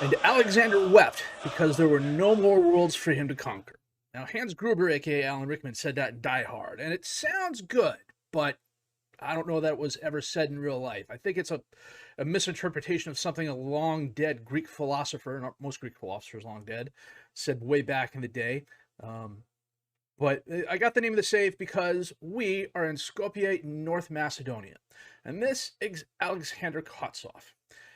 And Alexander wept because there were no more worlds for him to conquer. Now, Hans Gruber, aka Alan Rickman, said that in Die Hard, and it sounds good, but I don't know that it was ever said in real life. I think it's a misinterpretation of something a long dead Greek philosopher, not most Greek philosophers long dead, said way back in the day. Um, but I got the name of the save because we are in Skopje, North Macedonia. And this is Alexander Kotsov.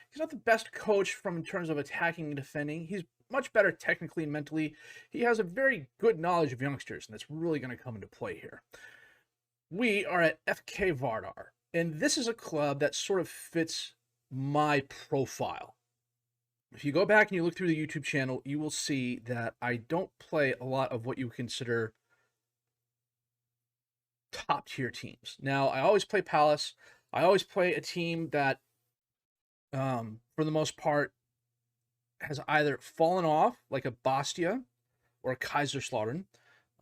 He's not the best coach from in terms of attacking and defending. He's much better technically and mentally. He has a very good knowledge of youngsters, and that's really going to come into play here. We are at FK Vardar, and this is a club that sort of fits my profile. If you go back and you look through the YouTube channel, you will see that I don't play a lot of what you consider top tier teams. Now, I always play Palace. I always play a team that, for the most part, has either fallen off, like a Bastia or a Kaiserslautern.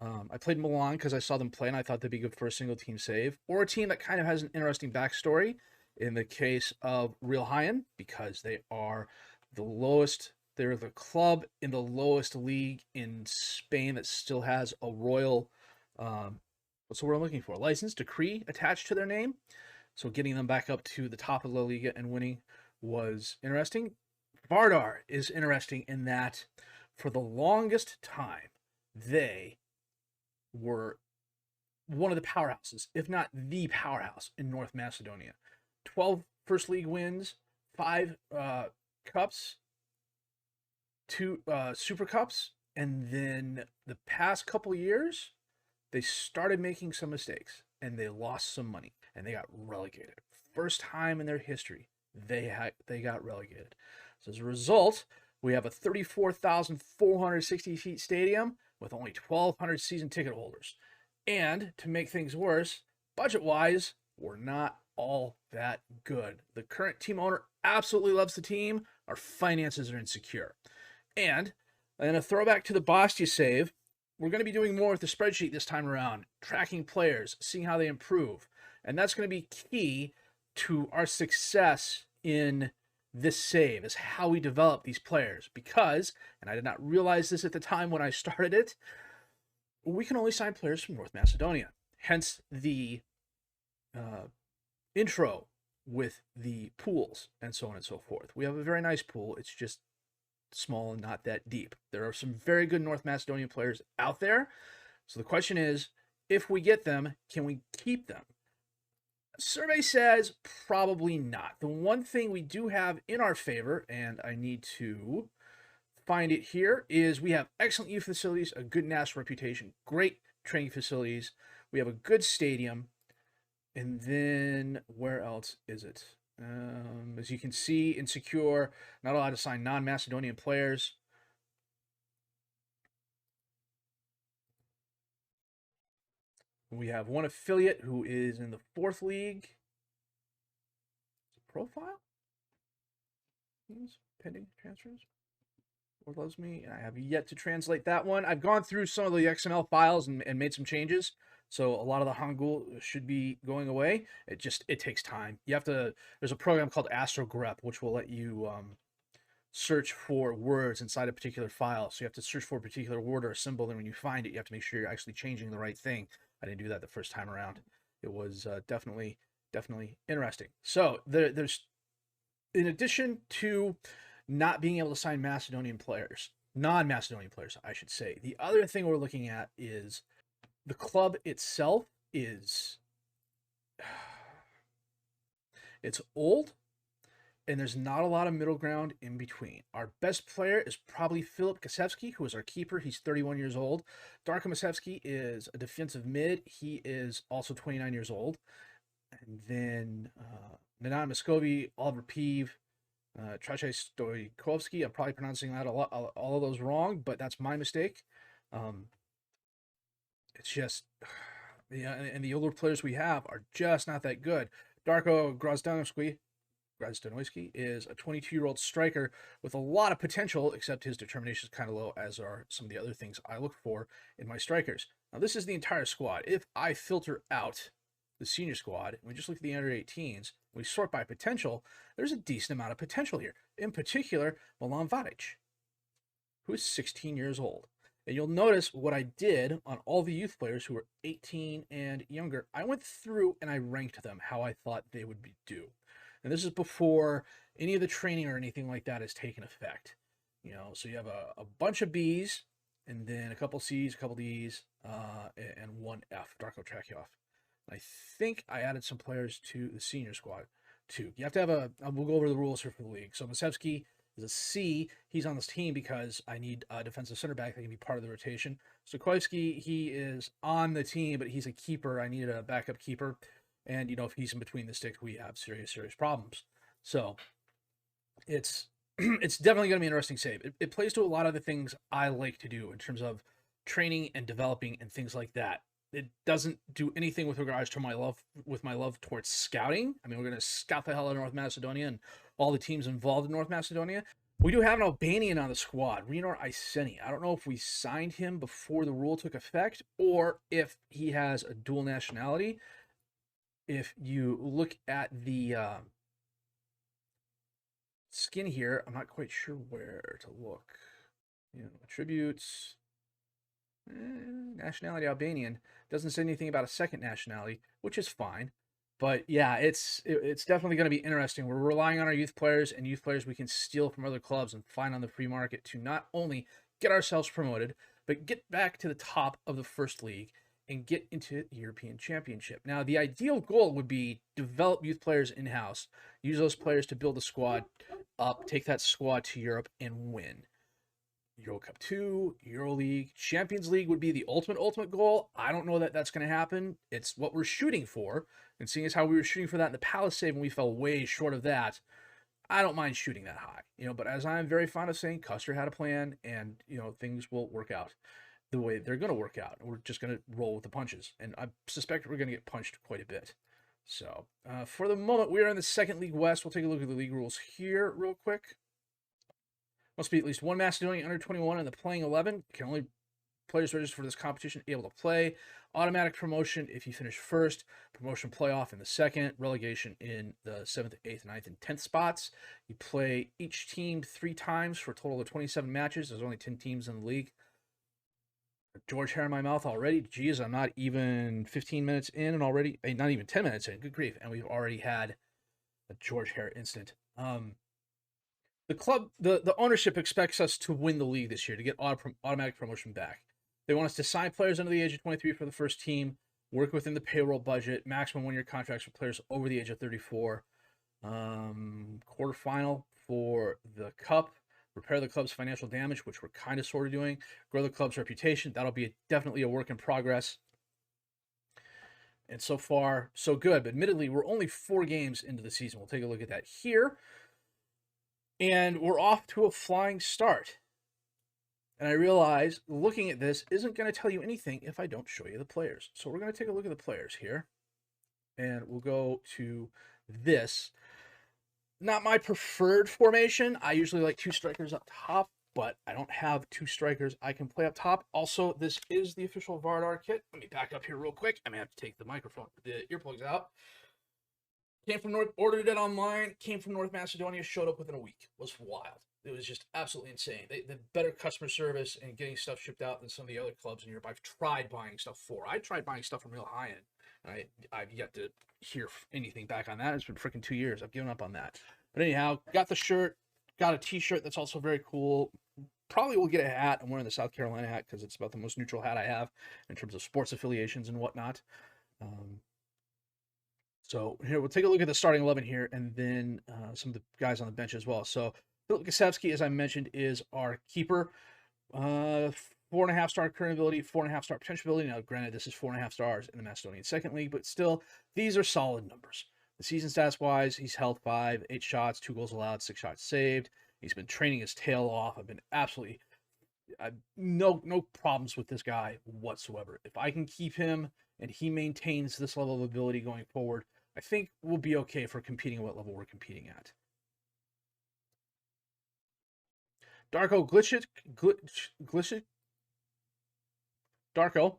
I played Milan because I saw them play and I thought they'd be good for a single team save, or a team that kind of has an interesting backstory. In the case of Real Hayan, because they are the lowest, they're the club in the lowest league in Spain that still has a royal, what's the word I'm looking for? License, decree attached to their name. So getting them back up to the top of La Liga and winning was interesting. Vardar is interesting in that for the longest time, they were one of the powerhouses, if not the powerhouse in North Macedonia. 12 first league wins, 5 cups, 2 super cups, and then the past couple years, they started making some mistakes and they lost some money and they got relegated. First time in their history, they got relegated. So as a result, we have a 34,460 seat stadium with only 1,200 season ticket holders. And to make things worse, budget-wise, we're not all that good. The current team owner absolutely loves the team. Our finances are insecure. And a throwback to the Bastia save, we're going to be doing more with the spreadsheet this time around, tracking players, seeing how they improve. And that's going to be key to our success in this save, is how we develop these players. Because, and I did not realize this at the time when I started it, we can only sign players from North Macedonia. Hence the intro with the pools and so on and so forth. We have a very nice pool. It's just small and not that deep. There are some very good North Macedonian players out there. So the question is, if we get them, can we keep them? Survey says probably not. The one thing we do have in our favor, and I need to find it here, is we have excellent youth facilities, a good national reputation, great training facilities. We have a good stadium. And then where else is it? As you can see, insecure, not allowed to sign non-Macedonian players. We have one affiliate who is in the 4th league. Profile? Pending transfers. Or loves me. I have yet to translate that one. I've gone through some of the XML files and made some changes. So a lot of the Hangul should be going away. It takes time. You have to, there's a program called AstroGrep, which will let you search for words inside a particular file. So you have to search for a particular word or a symbol, and when you find it, you have to make sure you're actually changing the right thing. I didn't do that the first time around. It was definitely interesting. So there's, in addition to not being able to sign Macedonian players, non-Macedonian players, I should say, the other thing we're looking at is the club itself is, it's old, and there's not a lot of middle ground in between. Our best player is probably Filip Gasewski, who is our keeper. He's 31 years old. Darko Masevski is a defensive mid. He is also 29 years old. And then Nenad Moscovi, Oliver Peeve, Tracey Stojkovski. I'm probably pronouncing that all of those wrong, but that's my mistake. It's just, yeah, and the older players we have are just not that good. Darko Grozdanovski is a 22-year-old striker with a lot of potential, except his determination is kind of low, as are some of the other things I look for in my strikers. Now, this is the entire squad. If I filter out the senior squad, and we just look at the under 18s, we sort by potential, there's a decent amount of potential here. In particular, Milan Varic, who is 16 years old. And you'll notice what I did on all the youth players who were 18 and younger. I went through and I ranked them how I thought they would be due. And this is before any of the training or anything like that has taken effect. You know, so you have a bunch of B's, and then a couple C's, a couple D's, and one F, Darko Trachioff. I think I added some players to the senior squad too. You have to have we'll go over the rules here for the league. So Masevski is a C. He's on this team because I need a defensive center back that can be part of the rotation. Skopje, he is on the team, but he's a keeper. I need a backup keeper. And, you know, if he's in between the sticks, we have serious problems. So it's definitely going to be an interesting save. It plays to a lot of the things I like to do in terms of training and developing and things like that. It doesn't do anything with regards to my love towards scouting. I mean, we're going to scout the hell out of North Macedonia and all the teams involved in North Macedonia. We do have an Albanian on the squad, Renar Iseni. I don't know if we signed him before the rule took effect or if he has a dual nationality. If you look at the skin here, I'm not quite sure where to look. You know, attributes, nationality Albanian. Doesn't say anything about a second nationality, which is fine. But yeah, it's definitely going to be interesting. We're relying on our youth players and youth players we can steal from other clubs and find on the free market to not only get ourselves promoted, but get back to the top of the first league and get into the European Championship. Now, the ideal goal would be develop youth players in-house, use those players to build the squad up, take that squad to Europe, and win. Euro Cup 2, Euro League, Champions League would be the ultimate goal. I don't know that that's going to happen. It's what we're shooting for. And seeing as how we were shooting for that in the Palace save and we fell way short of that, I don't mind shooting that high. You know, but as I'm very fond of saying, Custer had a plan and, you know, things will work out the way they're going to work out. We're just going to roll with the punches. And I suspect we're going to get punched quite a bit. So, for the moment, we are in the second League West. We'll take a look at the league rules here real quick. Must be at least one Macedonian under 21 in the playing 11. Can only players registered for this competition able to play. Automatic promotion if you finish first. Promotion playoff in the second. Relegation in the 7th, 8th, 9th, and 10th spots. You play each team 3 times for a total of 27 matches. There's only 10 teams in the league. George hair in my mouth already. Geez, I'm not even 15 minutes in and already, not even 10 minutes in. Good grief. And we've already had a George hair incident. The club, the ownership expects us to win the league this year to get automatic promotion back. They want us to sign players under the age of 23 for the first team, work within the payroll budget, maximum 1-year contracts for players over the age of 34. Quarterfinal for the cup, repair the club's financial damage, which we're kind of sort of doing, grow the club's reputation. That'll be definitely a work in progress. And so far, so good. But admittedly, we're only 4 games into the season. We'll take a look at that here. And we're off to a flying start. And I realize looking at this isn't going to tell you anything if I don't show you the players. So we're going to take a look at the players here. And we'll go to this. Not my preferred formation. I usually like 2 strikers up top, but I don't have 2 strikers I can play up top. Also, this is the official Vardar kit. Let me back up here real quick. I may have to take the microphone, the earplugs out. Came from ordered it online, came from North Macedonia, showed up within a week. It was wild. It was just absolutely insane. They better customer service and getting stuff shipped out than some of the other clubs in Europe I've tried buying stuff for. I tried buying stuff from real high end. I've yet to hear anything back on that. It's been freaking 2 years. I've given up on that. But anyhow, got the shirt, got a t-shirt that's also very cool. Probably will get a hat. I'm wearing the South Carolina hat because it's about the most neutral hat I have in terms of sports affiliations and whatnot. So here, we'll take a look at the starting 11 here, and then some of the guys on the bench as well. So Gasewski, as I mentioned, is our keeper. 4.5 star current ability, 4.5 star potential ability. Now, granted, this is 4.5 stars in the Macedonian second league, but still, these are solid numbers. The season stats-wise, he's held 5, 8 shots, 2 goals allowed, 6 shots saved. He's been training his tail off. I've no problems with this guy whatsoever. If I can keep him and he maintains this level of ability going forward, I think we'll be okay for competing at what level we're competing at. Darko Darko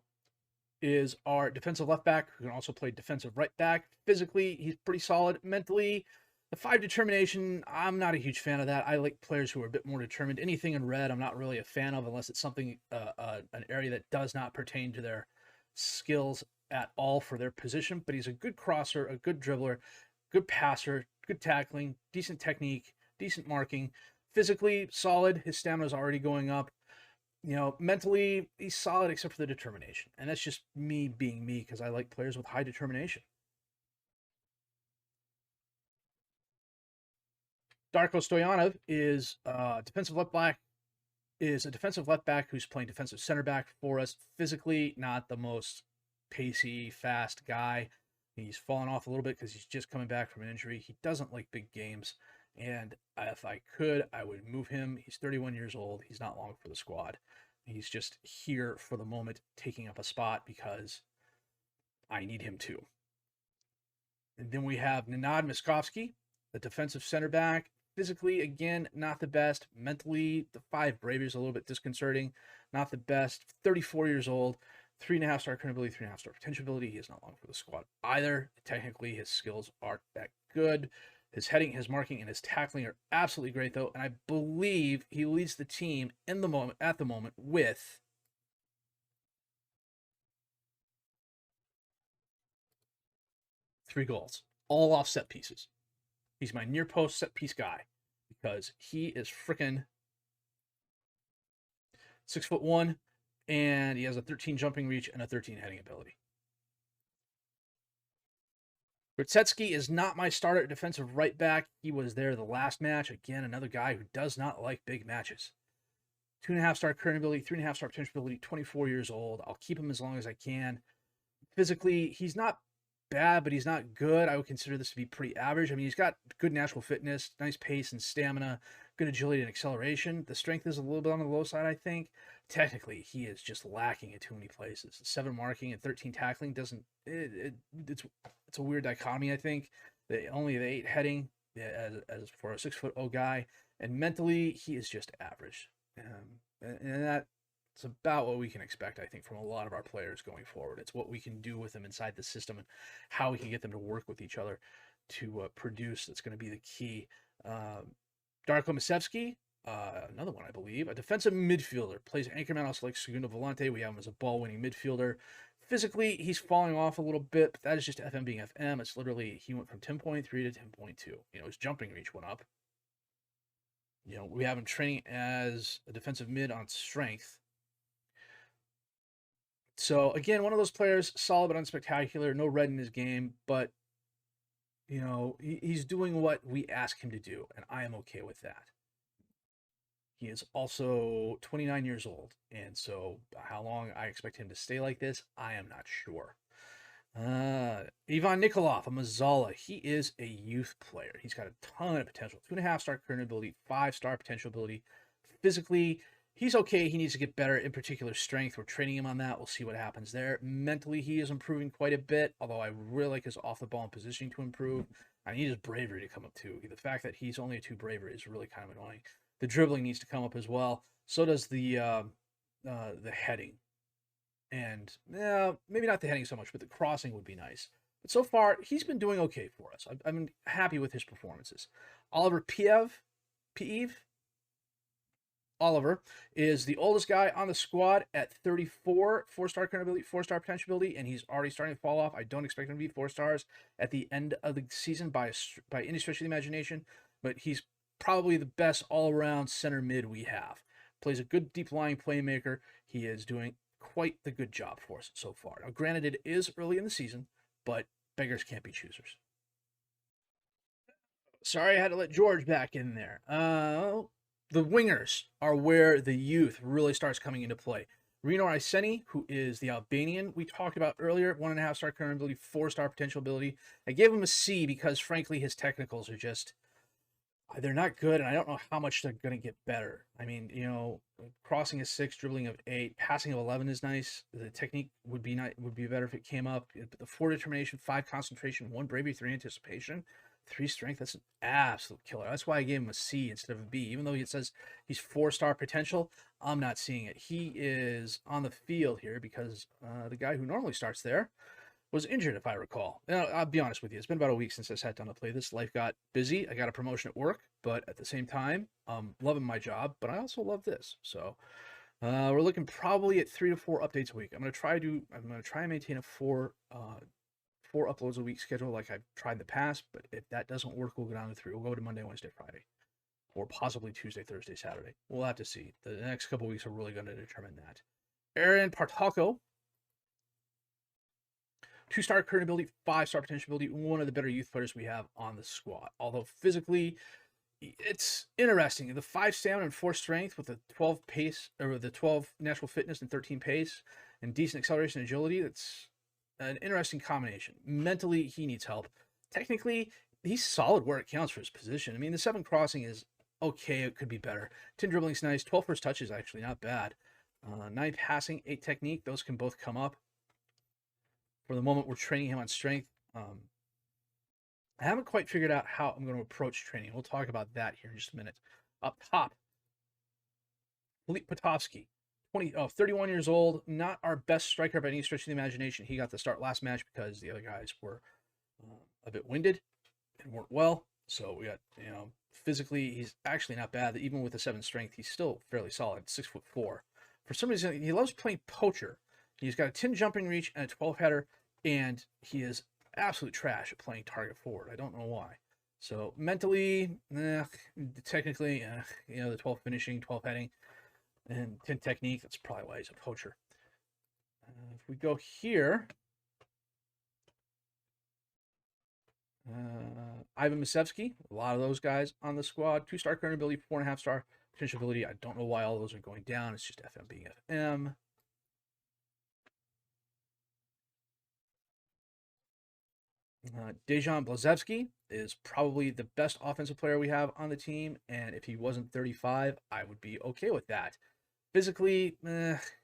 is our defensive left back, who can also play defensive right back. Physically, he's pretty solid. Mentally, the 5 determination, I'm not a huge fan of that. I like players who are a bit more determined. Anything in red, I'm not really a fan of unless it's something, an area that does not pertain to their skills at all for their position. But he's a good crosser, a good dribbler, good passer, good tackling, decent technique, decent marking. Physically solid. His stamina is already going up. Mentally, he's solid except for the determination. And that's just me being me because I like players with high determination. Darko Stoyanov is a defensive left back who's playing defensive center back for us. Physically, not the most pacey, fast guy. He's fallen off a little bit because he's just coming back from an injury. He doesn't like big games. And if I could, I would move him. He's 31 years old. He's not long for the squad. He's just here for the moment, taking up a spot because I need him to. And then we have Nenad Masevski, the defensive center back. Physically, again, not the best. Mentally, the 5 bravery is a little bit disconcerting. Not the best. 34 years old. 3.5 star current ability, 3.5 star potential ability. He is not long for the squad either. Technically, his skills aren't that good. His heading, his marking, and his tackling are absolutely great, though. And I believe he leads the team at the moment with 3 goals, all off set pieces. He's my near post set piece guy because he is freaking 6'1", and he has a 13 jumping reach and a 13 heading ability. Gasewski is not my starter at defensive right back. He was there the last match. Again, another guy who does not like big matches. 2.5 star current ability, 3.5 star potential ability, 24 years old. I'll keep him as long as I can. Physically, he's not bad, but he's not good. I would consider this to be pretty average. I mean, he's got good natural fitness, nice pace and stamina, good agility and acceleration. The strength is a little bit on the low side, I think. Technically, he is just lacking in too many places. 7 marking and 13 tackling doesn't. It's a weird dichotomy, I think. Only the 8 heading as for a 6'0" guy, and mentally he is just average. And that's about what we can expect, I think, from a lot of our players going forward. It's what we can do with them inside the system and how we can get them to work with each other to produce. That's going to be the key. Darko Masevski, another one, I believe, a defensive midfielder, plays anchorman, also like Segundo Volante. We have him as a ball-winning midfielder. Physically, he's falling off a little bit, but that is just FM being FM. It's literally, he went from 10.3 to 10.2. His jumping reach went up. We have him training as a defensive mid on strength. So, again, one of those players, solid but unspectacular, no red in his game, but, he's doing what we ask him to do, and I am okay with that. He is also 29 years old, and so how long I expect him to stay like this, I am not sure. Ivan Nikolov, a Mazala. He is a youth player. He's got a ton of potential. 2.5 star current ability, 5 star potential ability. Physically, he's okay. He needs to get better, in particular strength. We're training him on that. We'll see what happens there. Mentally, he is improving quite a bit, although I really like his off the ball and positioning to improve. I need his bravery to come up too. The fact that he's only a 2 bravery is really kind of annoying. The dribbling needs to come up as well. So does the heading. And maybe not the heading so much, but the crossing would be nice. But so far, he's been doing okay for us. I'm happy with his performances. Oliver Oliver is the oldest guy on the squad at 34, 4-star current ability, 4-star potential ability, and he's already starting to fall off. I don't expect him to be 4 stars at the end of the season by any stretch of the imagination, but he's probably the best all-around center mid we have. Plays a good deep-lying playmaker. He is doing quite the good job for us so far. Now, granted, it is early in the season, but beggars can't be choosers. Sorry, I had to let George back in there. The wingers are where the youth really starts coming into play. Rino Iceni, who is the Albanian we talked about earlier, 1.5 star current ability, 4-star potential ability. I gave him a C because, frankly, his technicals are just, they're not good, and I don't know how much they're going to get better. I mean, crossing is 6, dribbling of 8, passing of 11 is nice. The technique would be better if it came up. But the 4 determination, 5 concentration, 1 bravery, 3 anticipation. 3 strength. That's an absolute killer. That's why I gave him a C instead of a B. Even though it says he's 4-star potential, I'm not seeing it. He is on the field here because the guy who normally starts there was injured, if I recall. Now, I'll be honest with you. It's been about a week since I sat down to play this. Life got busy. I got a promotion at work, but at the same time, I'm loving my job, but I also love this. So we're looking probably at 3 to 4 updates a week. I'm gonna try and maintain a 4 uploads a week schedule like I've tried in the past, but if that doesn't work, we'll go down to 3. We'll go to Monday, Wednesday, Friday, or possibly Tuesday, Thursday, Saturday. We'll have to see. The next couple weeks are really going to determine that. Aaron Partalko, 2-star current ability, 5-star potential ability, one of the better youth players we have on the squad. Although physically, it's interesting. The 5 stamina and 4 strength with the 12 pace, or the 12 natural fitness and 13 pace, and decent acceleration and agility. That's an interesting combination. Mentally, he needs help. Technically, he's solid where it counts for his position. I mean, the 7 crossing is okay. It could be better. 10 dribbling's nice. 12 first touch is actually not bad. 9 passing, 8 technique. Those can both come up. For the moment, we're training him on strength. I haven't quite figured out how I'm going to approach training. We'll talk about that here in just a minute. Up top, Filip Potovsky, 31 years old. Not our best striker by any stretch of the imagination. He got the start last match because the other guys were a bit winded and weren't well. So we got, physically, he's actually not bad. Even with a 7 strength, he's still fairly solid, 6'4". For some reason, he loves playing poacher. He's got a 10 jumping reach and a 12 header, and he is absolute trash at playing target forward. I don't know why. So mentally, technically, the 12 finishing, 12 heading, and 10 technique, that's probably why he's a poacher. If we go here, Ivan Masevski, a lot of those guys on the squad. 2-star current ability, 4.5-star potential ability. I don't know why all those are going down. It's just FM being FM. Dejan Blazevsky is probably the best offensive player we have on the team, and if he wasn't 35, I would be okay with that. Physically,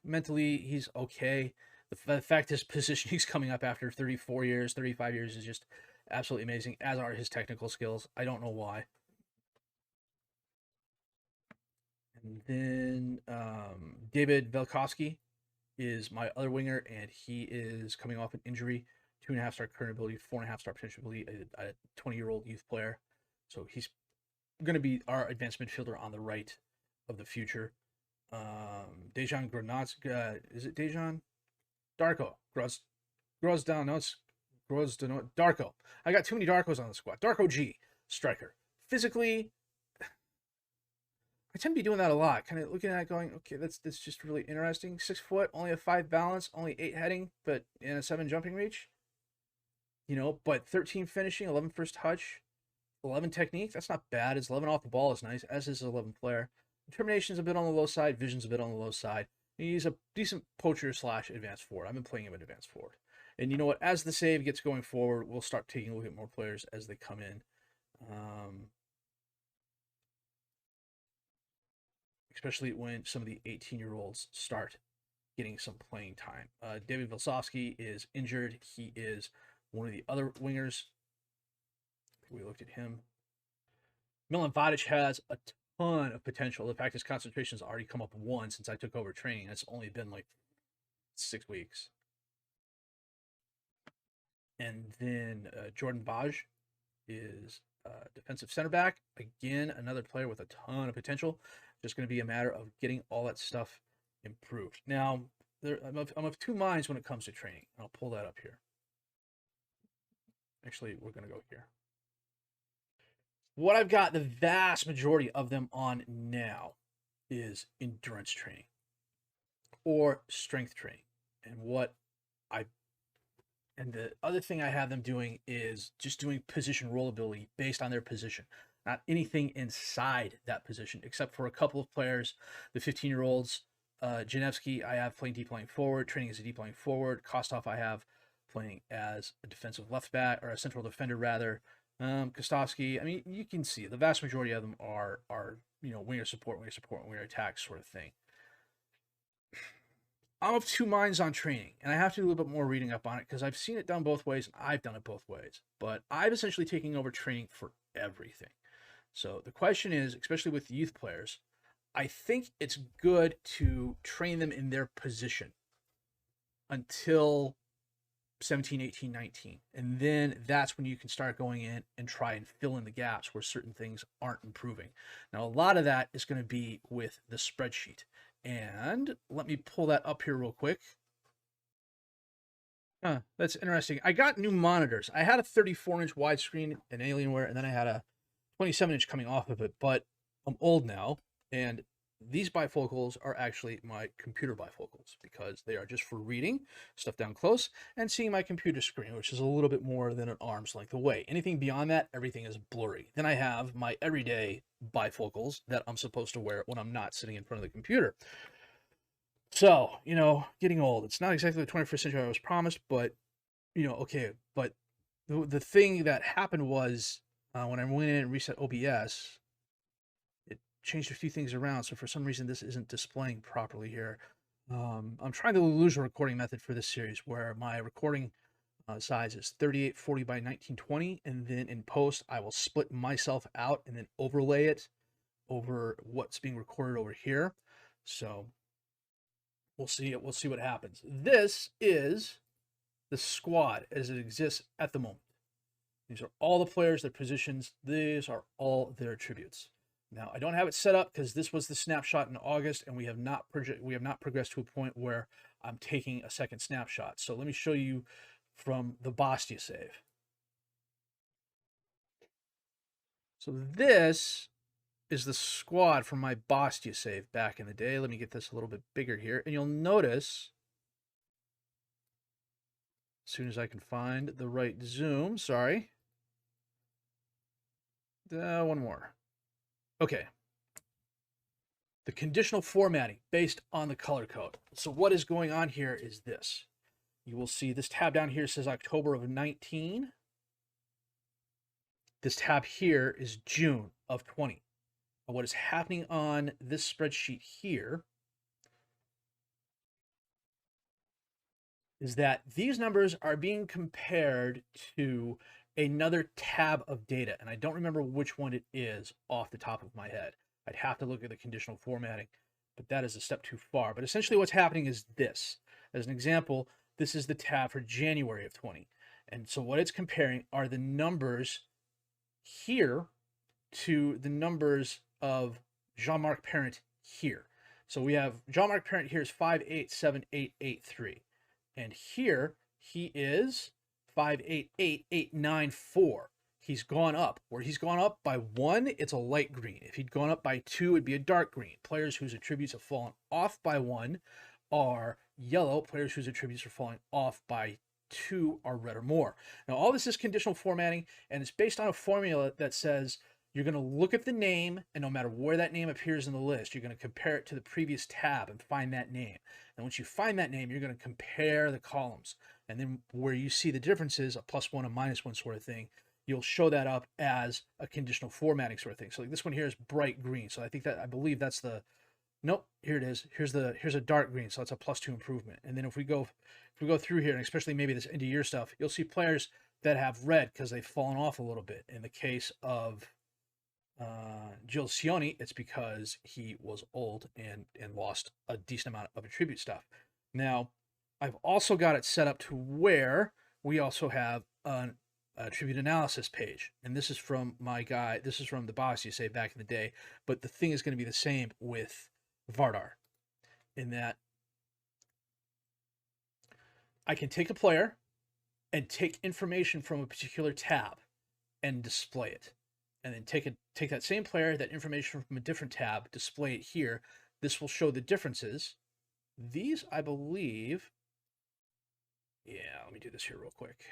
mentally, he's okay. The fact his positioning's coming up after 34 years, 35 years is just absolutely amazing, as are his technical skills. I don't know why. And then David Velkovsky is my other winger, and he is coming off an injury. 2.5-star current ability, 4.5-star potential ability, a 20-year-old youth player. So he's going to be our advanced midfielder on the right of the future. Dejan Grodnodsk, is it Dejan? Darko. Grozdan, no, it's Grozdan, Darko. I got too many Darkos on the squad. Darko G, striker. Physically, I tend to be doing that a lot. Kind of looking at it going, okay, that's just really interesting. 6 foot, only a 5 balance, only 8 heading, but in a 7 jumping reach. But 13 finishing, 11 first touch, 11 technique. That's not bad. His 11 off the ball is nice, as is his 11 flair. Determination's a bit on the low side. Vision's a bit on the low side. He's a decent poacher / advanced forward. I've been playing him at advanced forward. And you know what? As the save gets going forward, we'll start taking a look at more players as they come in. Especially when some of the 18-year-olds start getting some playing time. David Vilsovsky is injured. He is one of the other wingers. We looked at him. Milan Vardar has a ton of potential. The fact his concentration has already come up 1 since I took over training. It's only been like 6 weeks. And then Jordan Baj is defensive center back. Again, another player with a ton of potential. Just going to be a matter of getting all that stuff improved. Now, I'm of 2 minds when it comes to training. I'll pull that up here. Actually, we're going to go here. What I've got the vast majority of them on now is endurance training or strength training. And the other thing I have them doing is just doing position rollability based on their position. Not anything inside that position, except for a couple of players, the 15-year-olds. Janevsky, I have playing deep lying forward, training as a deep lying forward. Kostov, I have playing as a defensive left back, or a central defender, rather. Kostovsky, I mean, you can see the vast majority of them are winger support, winger attack sort of thing. I'm of two minds on training, and I have to do a little bit more reading up on it because I've seen it done both ways, and I've done it both ways. But I've essentially taken over training for everything. So the question is, especially with youth players, I think it's good to train them in their position until 17, 18, 19. And then that's when you can start going in and try and fill in the gaps where certain things aren't improving. Now, a lot of that is going to be with the spreadsheet. And let me pull that up here real quick. That's interesting. I got new monitors. I had a 34-inch widescreen in Alienware, and then I had a 27-inch coming off of it, but I'm old now, and these bifocals are actually my computer bifocals because they are just for reading stuff down close and seeing my computer screen, which is a little bit more than an arm's length away. Anything beyond that, everything is blurry. Then I have my everyday bifocals that I'm supposed to wear when I'm not sitting in front of the computer. So, you know, getting old. It's not exactly the 21st century I was promised, but, you know, okay. But the thing that happened was when I went in and reset OBS, it changed a few things around. So for some reason, this isn't displaying properly here. I'm trying the illusion recording method for this series where my recording size is 3840 by 1920. And then in post, I will split myself out and then overlay it over what's being recorded over here. So we'll see it. We'll see what happens. This is the squad as it exists at the moment. These are all the players, their positions. These are all their attributes. Now, I don't have it set up because this was the snapshot in August, and we have not progressed to a point where I'm taking a second snapshot. So let me show you from the Bastia save. So this is the squad from my Bastia save back in the day. Let me get this a little bit bigger here, and you'll notice, as soon as I can find the right zoom, sorry. One more. Okay. The conditional formatting based on the color code. So what is going on here is this. You will see this tab down here says October of 19. This tab here is June of 20. And what is happening on this spreadsheet here is that these numbers are being compared to another tab of data, and I don't remember which one it is off the top of my head. I'd have to look at the conditional formatting, but that is a step too far. But essentially what's happening is this. As an example, this is the tab for January of 20. And so what it's comparing are the numbers here to the numbers of Jean-Marc Parent here. So we have Jean-Marc Parent here is 5878883. And here he is 588894. He's gone up. Where he's gone up by 1, it's a light green. If he'd gone up by 2, it'd be a dark green. Players whose attributes have fallen off by 1 are yellow. Players whose attributes are falling off by 2 are red or more. Now, all this is conditional formatting, and it's based on a formula that says you're going to look at the name, and no matter where that name appears in the list, you're going to compare it to the previous tab and find that name. And once you find that name, you're going to compare the columns. And then where you see the differences, a +1, a -1 sort of thing, you'll show that up as a conditional formatting sort of thing. So like this one here is bright green. So I believe that's the, nope, here it is. Here's a dark green. So it's a +2 improvement. And then if we go through here, and especially maybe this end of year stuff, you'll see players that have red because they've fallen off a little bit. In the case of Gilcioni, it's because he was old and lost a decent amount of attribute stuff. Now, I've also got it set up to where we also have an attribute analysis page, and this is from my guy. This is from the boss you say back in the day, but the thing is going to be the same with Vardar, in that I can take a player and take information from a particular tab and display it, and then take that same player, that information from a different tab, display it here. This will show the differences. These, I believe, yeah, let me do this here real quick.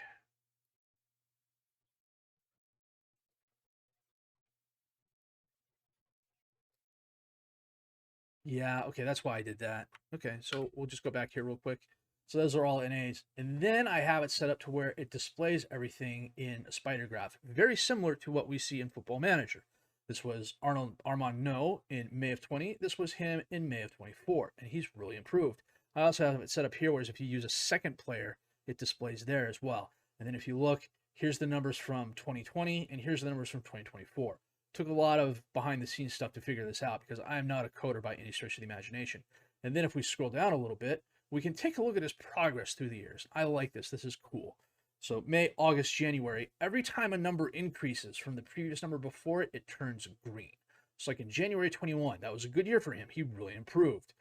Yeah, okay, that's why I did that. Okay, so we'll just go back here real quick. So those are all NAs. And then I have it set up to where it displays everything in a spider graph, very similar to what we see in Football Manager. This was Armand No in May of 20. This was him in May of 24, and he's really improved. I also have it set up here, whereas if you use a second player, it displays there as well. And then if you look, here's the numbers from 2020, and here's the numbers from 2024. Took a lot of behind the scenes stuff to figure this out because I'm not a coder by any stretch of the imagination. And then if we scroll down a little bit, we can take a look at his progress through the years. I like this. This is cool. So May, August, January, every time a number increases from the previous number before it, it turns green. So like in January 21, that was a good year for him. He really improved.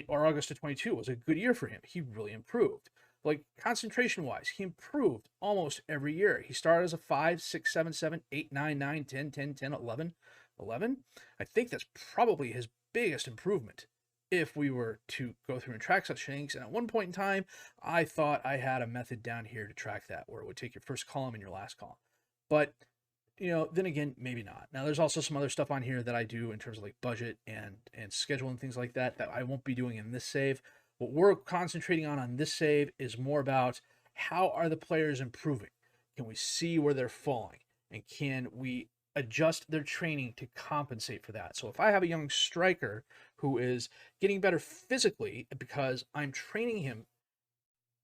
Or August of 22 was a good year for him. He really improved. Like concentration-wise, he improved almost every year. He started as a 5, 6, 7, 7, 8, 9, 9, 10, 10, 10, 11, 11. I think that's probably his biggest improvement if we were to go through and track such things. And at one point in time, I thought I had a method down here to track that where it would take your first column and your last column. But, you know, then again, maybe not. Now, there's also some other stuff on here that I do in terms of like budget and schedule and things like that that I won't be doing in this save. What we're concentrating on this save is more about how are the players improving? Can we see where they're falling? And can we adjust their training to compensate for that? So if I have a young striker who is getting better physically because I'm training him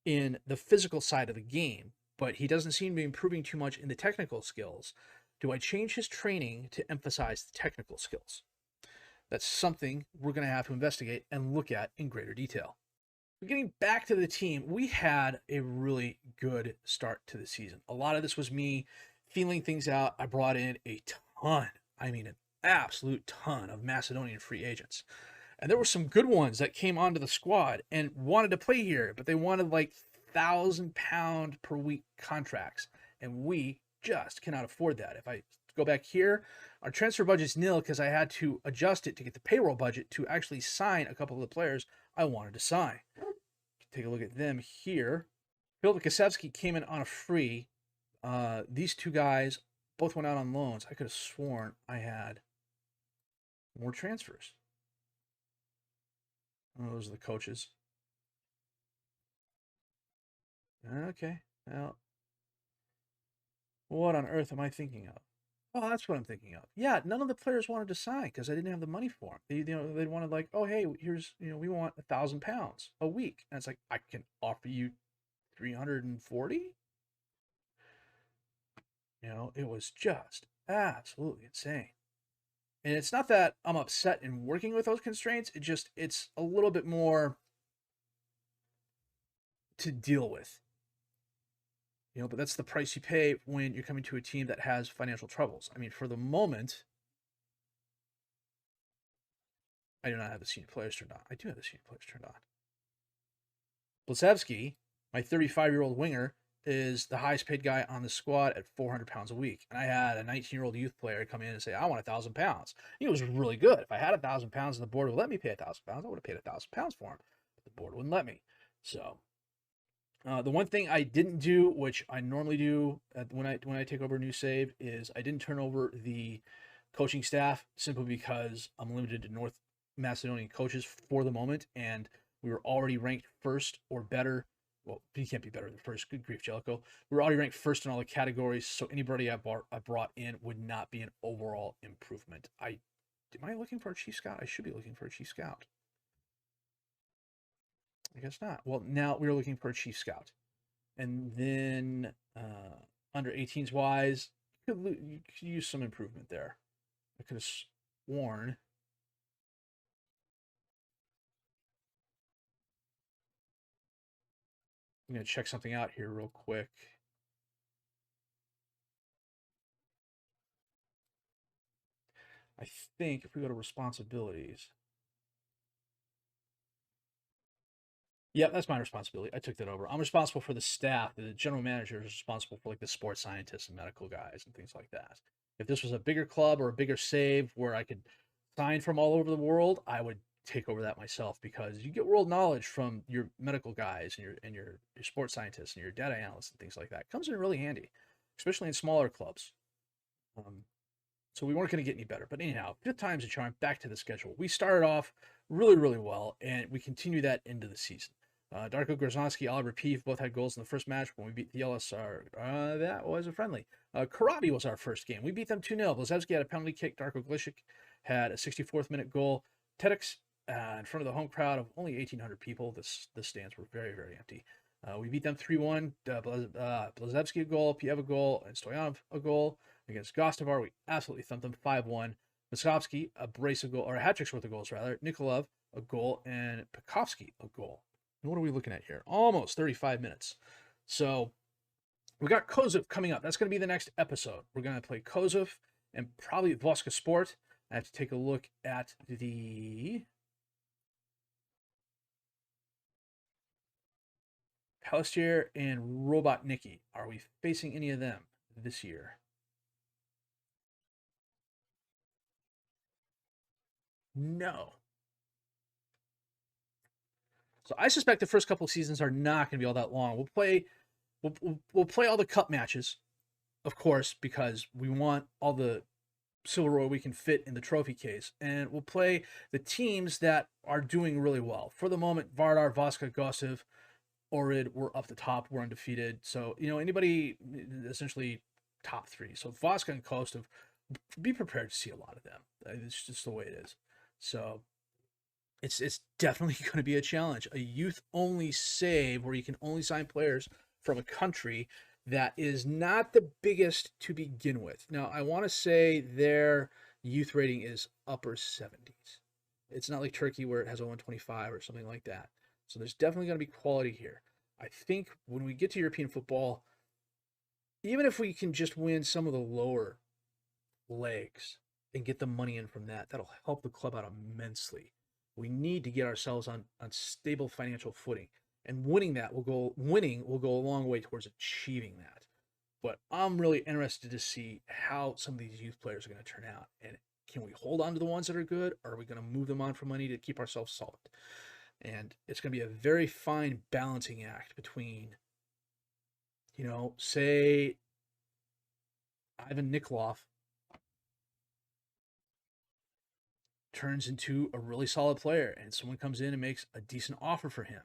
in the physical side of the game, but he doesn't seem to be improving too much in the technical skills, do I change his training to emphasize the technical skills? That's something we're going to have to investigate and look at in greater detail. Getting back to the team, we had a really good start to the season. A lot of this was me feeling things out. I brought in a ton, I mean an absolute ton of Macedonian free agents. And there were some good ones that came onto the squad and wanted to play here, but they wanted like £1,000 per week contracts. And we just cannot afford that. If I go back here, our transfer budget's nil because I had to adjust it to get the payroll budget to actually sign a couple of the players I wanted to sign. Take a look at them here. Gasewski came in on a free. These two guys both went out on loans. I could have sworn I had more transfers. Oh, those are the coaches. Okay. Well, what on earth am I thinking of? Oh, that's what I'm thinking of. Yeah, none of the players wanted to sign because I didn't have the money for them. They wanted like, oh, hey, here's, we want £1,000 a week, and it's like I can offer you 340. It was just absolutely insane. And it's not that I'm upset in working with those constraints. It's a little bit more to deal with. But that's the price you pay when you're coming to a team that has financial troubles. I mean, for the moment, I do not have the senior players turned on. I do have the senior players turned on. Masevski, my 35-year-old winger, is the highest paid guy on the squad at £400 a week. And I had a 19-year-old youth player come in and say, I want £1,000. He was really good. If I had £1,000 and the board would let me pay £1,000, I would have paid £1,000 for him. But the board wouldn't let me. So the one thing I didn't do, which I normally do when I take over a new save, is I didn't turn over the coaching staff simply because I'm limited to North Macedonian coaches for the moment, and we were already ranked first or better. Well, he can't be better than first. Good grief, Jellicoe. We were already ranked first in all the categories, so anybody I brought in would not be an overall improvement. Am I looking for a chief scout? I should be looking for a chief scout. I guess not. Well, now we're looking for a chief scout. And then under 18s wise, you could use some improvement there. I could have sworn. I'm going to check something out here real quick. I think if we go to responsibilities. Yeah, that's my responsibility. I took that over. I'm responsible for the staff. The general manager is responsible for like the sports scientists and medical guys and things like that. If this was a bigger club or a bigger save where I could sign from all over the world, I would take over that myself because you get world knowledge from your medical guys and your sports scientists and your data analysts and things like that. It comes in really handy, especially in smaller clubs. So we weren't going to get any better. But anyhow, fifth time's a charm. Back to the schedule. We started off really, really well, and we continue that into the season. Darko Grozanski, Oliver Peeve both had goals in the first match when we beat the LSR. That was a friendly. Karabi was our first game. We beat them 2-0. Blazewski had a penalty kick. Darko Glishik had a 64th minute goal. Tedix in front of the home crowd of only 1,800 people. The stands were very, very empty. We beat them 3-1. Masevski a goal, Piev a goal, and Stoyanov a goal. Against Gostivar, we absolutely thumped them 5-1. Masevski, a brace of goal, or a hat trick's worth of goals, rather. Nikolov, a goal, and Pekovsky, a goal. And what are we looking at here? Almost 35 minutes. So we got Kozev coming up. That's going to be the next episode. We're going to play Kozev and probably Voska Sport. I have to take a look at the Pelistier and Robotniki. Are we facing any of them this year? No. So I suspect the first couple of seasons are not going to be all that long. We'll play all the cup matches, of course, because we want all the silverware we can fit in the trophy case, and we'll play the teams that are doing really well. For the moment, Vardar, Voska, Gosev, Orid, we're up the top, we're undefeated. So, anybody essentially top three. So Voska and Kostov, be prepared to see a lot of them. It's just the way it is. So it's definitely going to be a challenge. A youth-only save where you can only sign players from a country that is not the biggest to begin with. Now, I want to say their youth rating is upper 70s. It's not like Turkey where it has a 125 or something like that. So there's definitely going to be quality here. I think when we get to European football, even if we can just win some of the lower legs and get the money in from that, that'll help the club out immensely. We need to get ourselves on stable financial footing. And winning will go a long way towards achieving that. But I'm really interested to see how some of these youth players are going to turn out. And can we hold on to the ones that are good, or are we going to move them on for money to keep ourselves solid? And it's going to be a very fine balancing act between, say, Ivan Nikolov turns into a really solid player and someone comes in and makes a decent offer for him.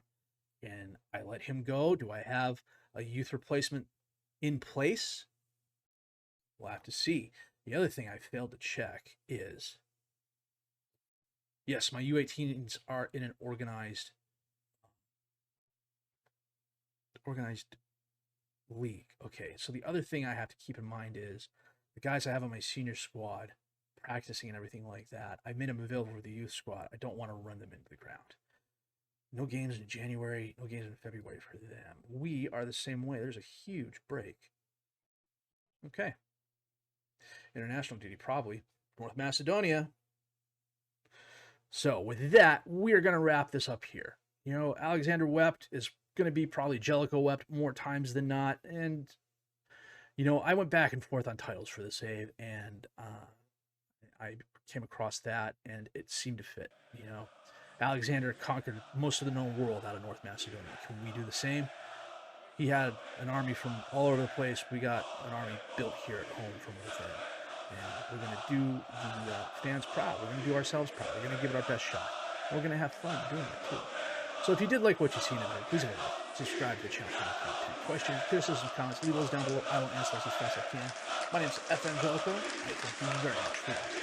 And I let him go. Do I have a youth replacement in place? We'll have to see. The other thing I failed to check is, yes, my U18s are in an organized league. Okay, so the other thing I have to keep in mind is the guys I have on my senior squad practicing and everything like that, I've made them available for the youth squad. I don't want to run them into the ground. No games in January, no games in February for them. We are the same way. There's a huge break. Okay. International duty, probably. North Macedonia. So with that, we're going to wrap this up here. Alexander Wept is going to be probably Jellicoe Wept more times than not. And, I went back and forth on titles for the save, and I came across that, and it seemed to fit, Alexander conquered most of the known world out of North Macedonia. Can we do the same? He had an army from all over the place. We got an army built here at home from within. And we're going to do the fans proud. We're going to do ourselves proud. We're going to give it our best shot. We're going to have fun doing it, too. So if you did like what you've seen today, please subscribe to the channel. Questions, criticisms, comments, leave those down below. I will answer those as fast as I can. My name is FM22. I thank you very much for watching.